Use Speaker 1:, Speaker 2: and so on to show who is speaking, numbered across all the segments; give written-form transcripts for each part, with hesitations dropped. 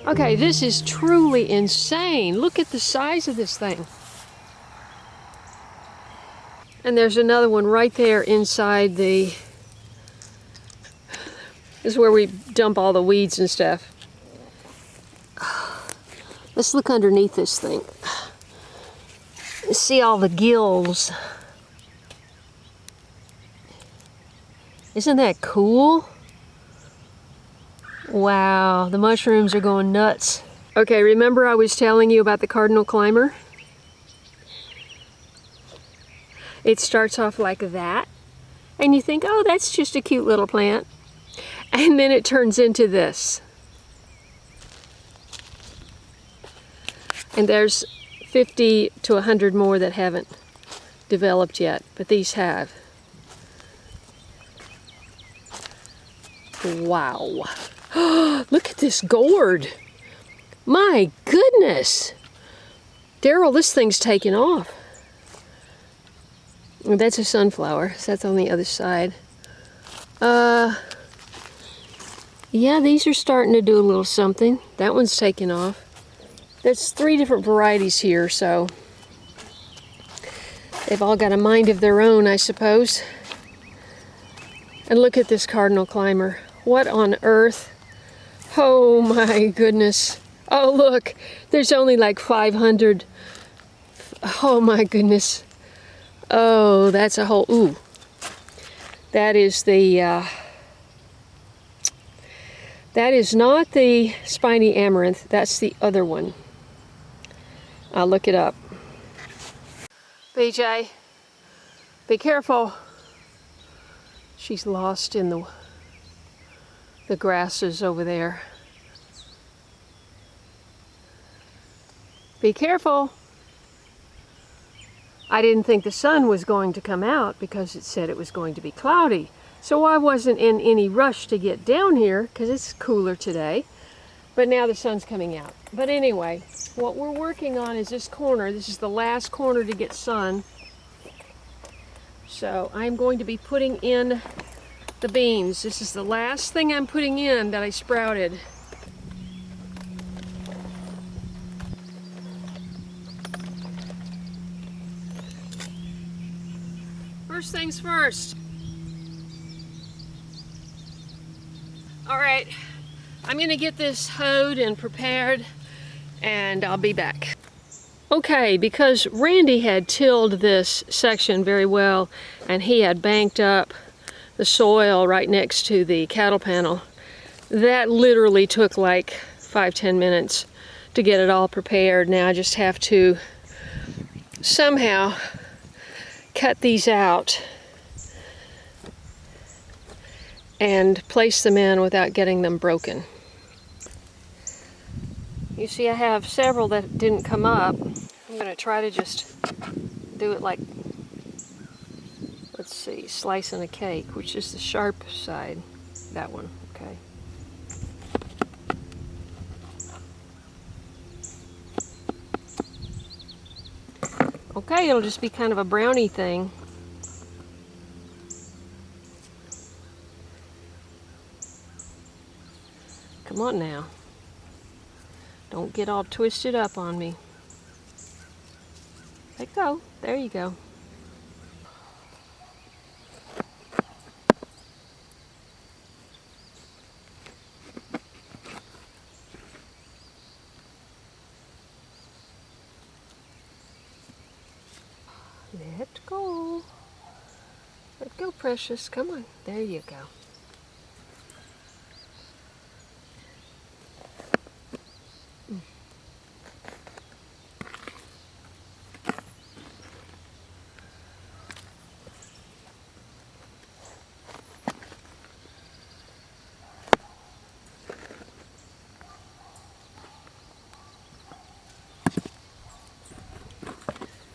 Speaker 1: Okay, this is truly insane. Look at the size of this thing. And there's another one right there inside the... This is where we dump all the weeds and stuff. Let's look underneath this thing. See all the gills. Isn't that cool? Wow, the mushrooms are going nuts. Okay, remember I was telling you about the cardinal climber? It starts off like that, and you think, oh, that's just a cute little plant. And then it turns into this. And there's 50 to 100 more that haven't developed yet, but these have. Wow. Look at this gourd. My goodness. Daryl, this thing's taking off. That's a sunflower, so that's on the other side. Yeah, these are starting to do a little something. That one's taking off. There's 3 different varieties here, so they've all got a mind of their own, I suppose. And look at this cardinal climber. What on earth? Oh my goodness. Oh look, there's only like 500. Oh my goodness. Oh, that's a whole, ooh. That is the, that is not the spiny amaranth, that's the other one. I'll look it up. BJ, be careful. She's lost in the grasses over there. Be careful. I didn't think the sun was going to come out because it said it was going to be cloudy. So I wasn't in any rush to get down here because it's cooler today. But now the sun's coming out. But anyway, what we're working on is this corner. This is the last corner to get sun. So I'm going to be putting in the beans. This is the last thing I'm putting in that I sprouted. First things first. All right, I'm gonna get this hoed and prepared and I'll be back. Okay, because Randy had tilled this section very well and he had banked up the soil right next to the cattle panel, that literally took like 5-10 minutes to get it all prepared. Now I just have to somehow cut these out and place them in without getting them broken. You see, I have several that didn't come up. I'm going to try to just do it like, let's see, slicing a cake, which is the sharp side. That one, okay. Okay, it'll just be kind of a brownie thing. Come on now. Don't get all twisted up on me. Let go. There you go. Let go. Let go, precious. Come on. There you go.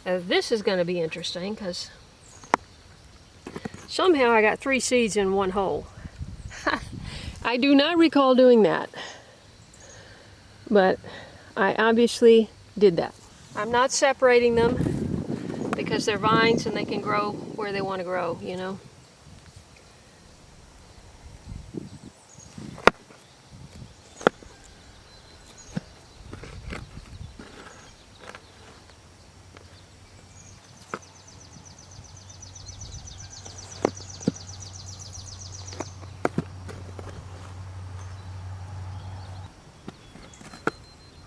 Speaker 1: Now this is going to be interesting because somehow I got 3 seeds in one hole. I do not recall doing that, but I obviously did that. I'm not separating them because they're vines and they can grow where they want to grow, you know.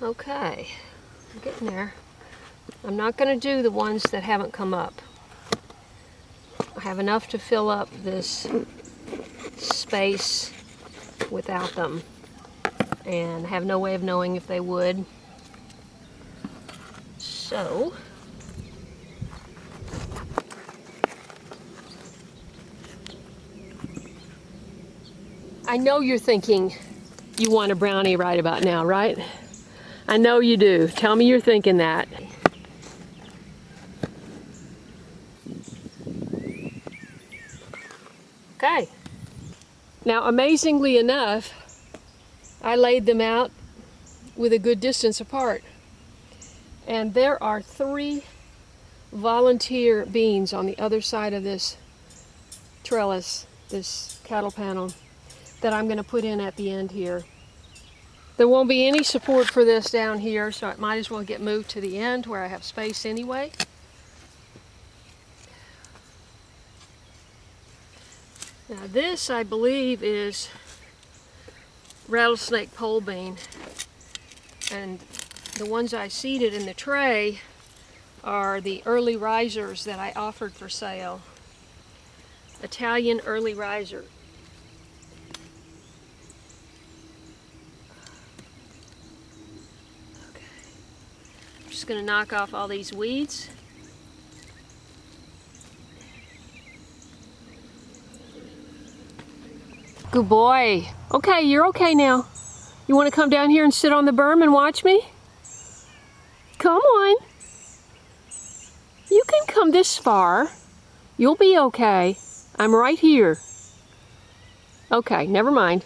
Speaker 1: Okay, I'm getting there. I'm not going to do the ones that haven't come up. I have enough to fill up this space without them, and have no way of knowing if they would. So, I know you're thinking you want a brownie right about now, right? I know you do. Tell me you're thinking that. Okay. Now, amazingly enough, I laid them out with a good distance apart. And there are 3 volunteer beans on the other side of this trellis, this cattle panel, that I'm going to put in at the end here. There won't be any support for this down here, so it might as well get moved to the end where I have space anyway. Now this, I believe, is rattlesnake pole bean, and the ones I seeded in the tray are the early risers that I offered for sale. Italian early riser. Okay. I'm just going to knock off all these weeds. Good boy. Okay, you're okay now. You want to come down here and sit on the berm and watch me? Come on. You can come this far. You'll be okay. I'm right here. Okay, never mind.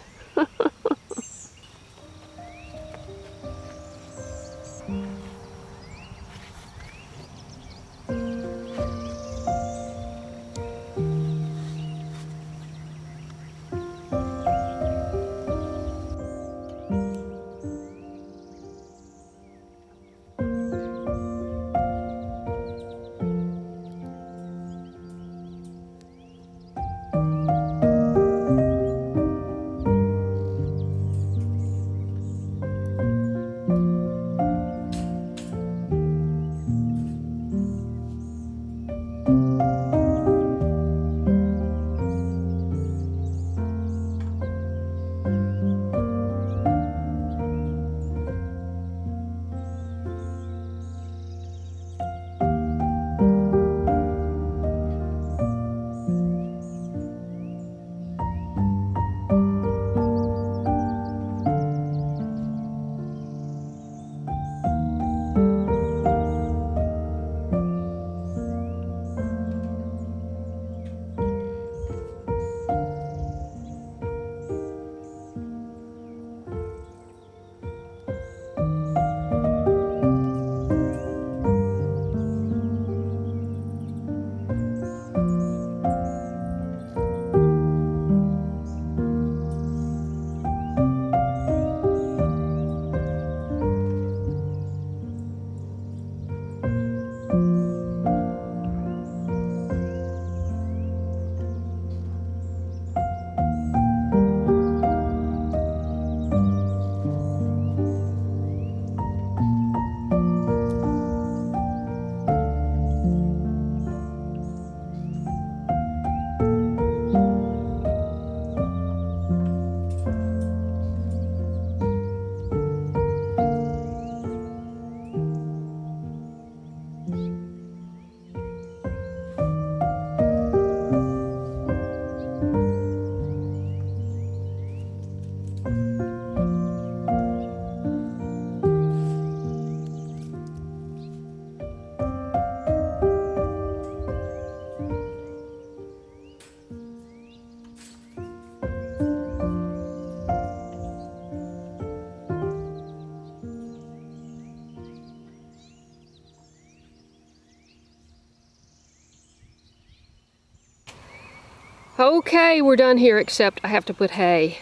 Speaker 1: Okay, we're done here, except I have to put hay.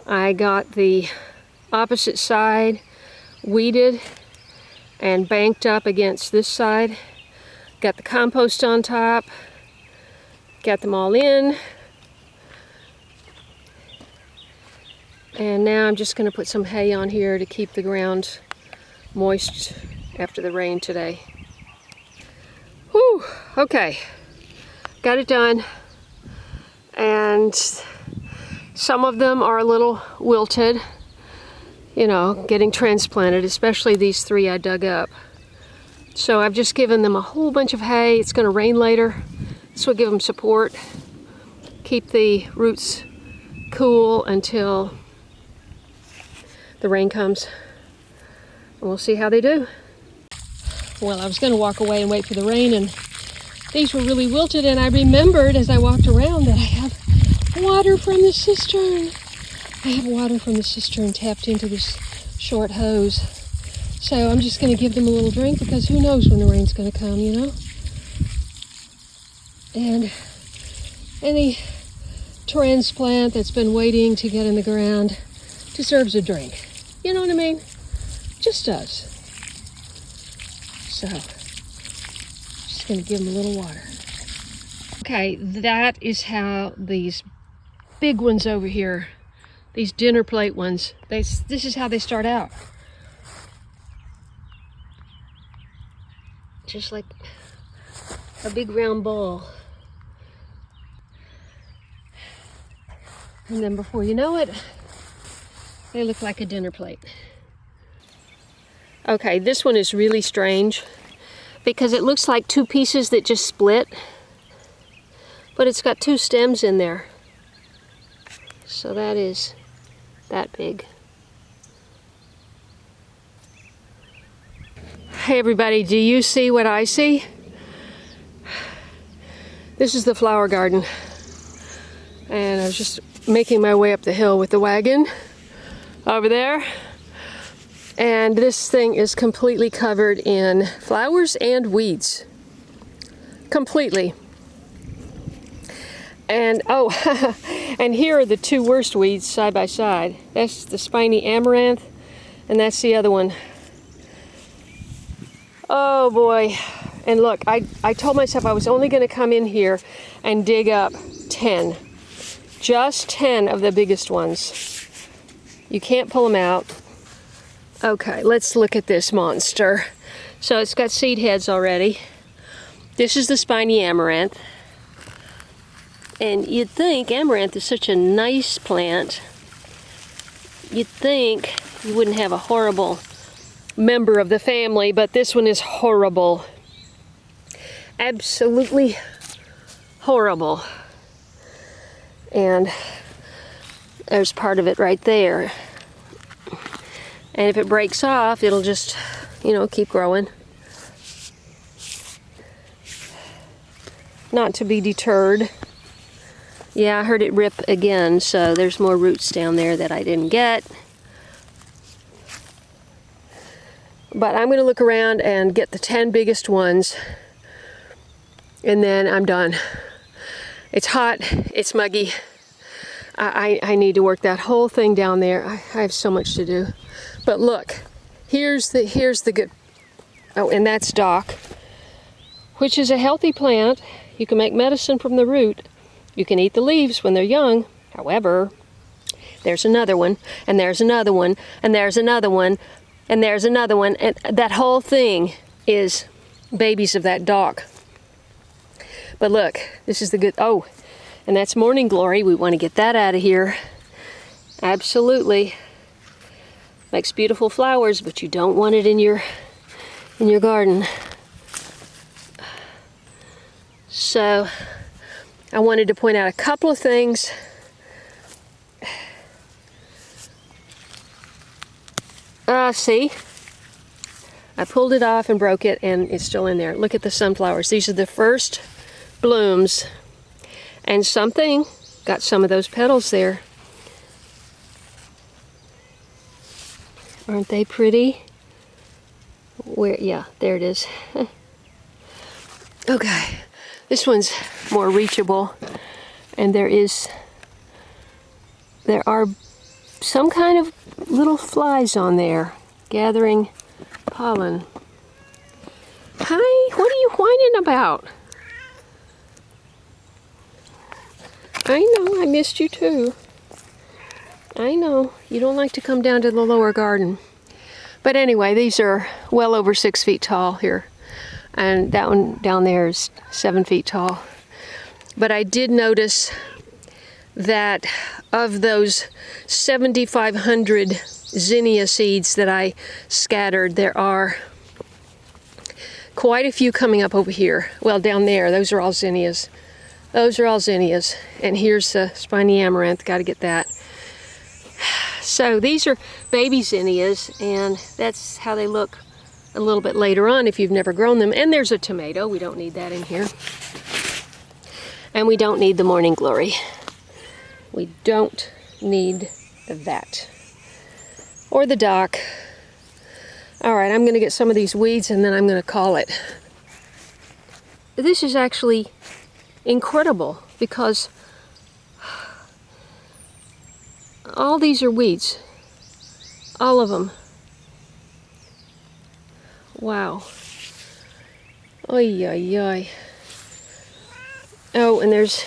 Speaker 1: I got the opposite side weeded and banked up against this side. Got the compost on top. Got them all in. And now I'm just going to put some hay on here to keep the ground moist after the rain today. Whew, okay, got it done. And some of them are a little wilted, you know, getting transplanted, especially these 3 I dug up. So I've just given them a whole bunch of hay. It's going to rain later. This will give them support, keep the roots cool until the rain comes. And we'll see how they do. Well, I was going to walk away and wait for the rain, and these were really wilted, and I remembered as I walked around that I have water from the cistern. I have water from the cistern tapped into this short hose. So I'm just going to give them a little drink, because who knows when the rain's going to come, you know? And any transplant that's been waiting to get in the ground deserves a drink. You know what I mean? Just does. So, just going to give them a little water. Okay, that is how these big ones over here, these dinner plate ones, this is how they start out. Just like a big round ball. And then before you know it, they look like a dinner plate. Okay, this one is really strange because it looks like 2 pieces that just split, but it's got 2 stems in there. So that is that big. Hey everybody, do you see what I see? This is the flower garden. And I was just making my way up the hill with the wagon over there. And this thing is completely covered in flowers and weeds. Completely. And oh, and here are the 2 worst weeds side by side. That's the spiny amaranth, and that's the other one. Oh boy. And look, I told myself I was only going to come in here and dig up 10. Just 10 of the biggest ones. You can't pull them out. Okay, let's look at this monster. So it's got seed heads already. This is the spiny amaranth. And you'd think amaranth is such a nice plant. You'd think you wouldn't have a horrible member of the family, but this one is horrible. Absolutely horrible. And there's part of it right there. And if it breaks off, it'll just, you know, keep growing. Not to be deterred. Yeah, I heard it rip again, so there's more roots down there that I didn't get. But I'm going to look around and get the 10 biggest ones, and then I'm done. It's hot, it's muggy. I need to work that whole thing down there. I have so much to do. But look, here's the good. Oh, and that's dock, which is a healthy plant. You can make medicine from the root. You can eat the leaves when they're young. However, there's another one, and there's another one, and there's another one, and there's another one, and that whole thing is babies of that dock. But look, this is the good. Oh, and that's morning glory. We want to get that out of here. Absolutely. Makes beautiful flowers, but you don't want it in your garden. So I wanted to point out a couple of things. See? I pulled it off and broke it, and it's still in there. Look at the sunflowers. These are the first blooms. And something got some of those petals there. Aren't they pretty? Where? Yeah, there it is. Okay, this one's more reachable, and there are some kind of little flies on there gathering pollen. Hi, what are you whining about? I know, I missed you too. I know, you don't like to come down to the lower garden. But anyway, these are well over 6 feet tall here. And that one down there is 7 feet tall. But I did notice that of those 7,500 zinnia seeds that I scattered, there are quite a few coming up over here. Well, down there, those are all zinnias. Those are all zinnias. And here's the spiny amaranth, got to get that. So these are baby zinnias, and that's how they look a little bit later on if you've never grown them. And there's a tomato, we don't need that in here. And we don't need the morning glory. We don't need that. Or the dock. All right, I'm gonna get some of these weeds and then I'm gonna call it. This is actually incredible because all these are weeds. All of them. Wow. Oy, oy, oy. Oh, and there's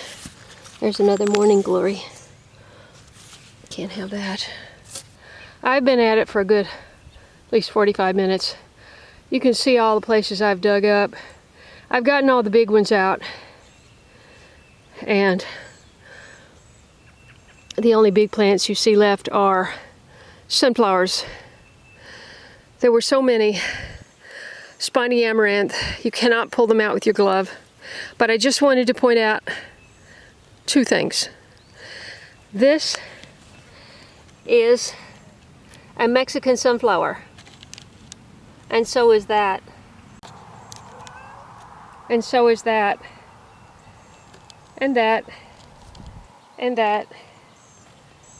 Speaker 1: another morning glory. Can't have that. I've been at it for a good at least 45 minutes. You can see all the places I've dug up. I've gotten all the big ones out. And the only big plants you see left are sunflowers. There were so many. Spiny amaranth, you cannot pull them out with your glove. But I just wanted to point out 2 things. This is a Mexican sunflower. And so is that. And so is that. And that. And that.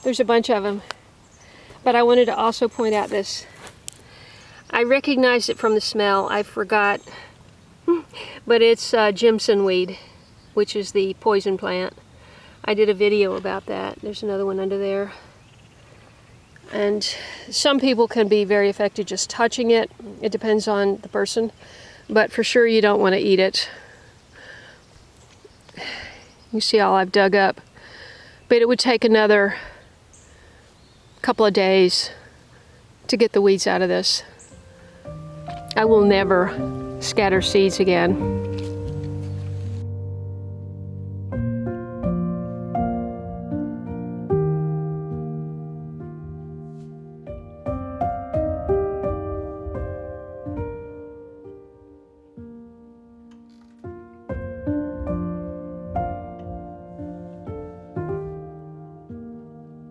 Speaker 1: There's a bunch of them. But I wanted to also point out this. I recognized it from the smell. I forgot. But it's Jimson weed, which is the poison plant. I did a video about that. There's another one under there. And some people can be very affected just touching it. It depends on the person. But for sure you don't want to eat it. You see all I've dug up. But it would take another couple of days to get the weeds out of this. I will never scatter seeds again.